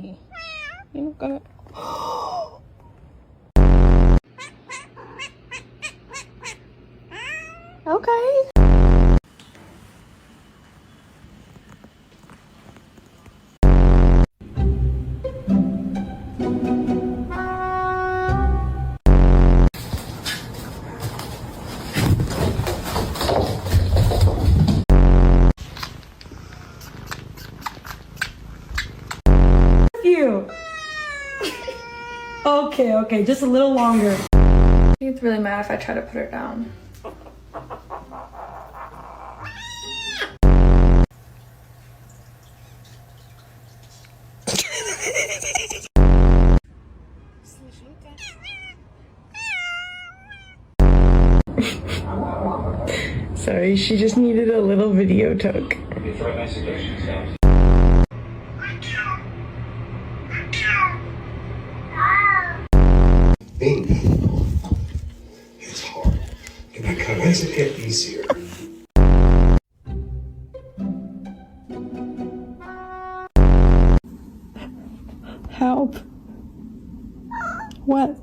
me. You're not gonna. Okay. You. Okay, just a little longer. She's really mad if I try to put her down. Sorry, she just needed a little video took. Being it's hard. It becomes a bit easier. Help. What?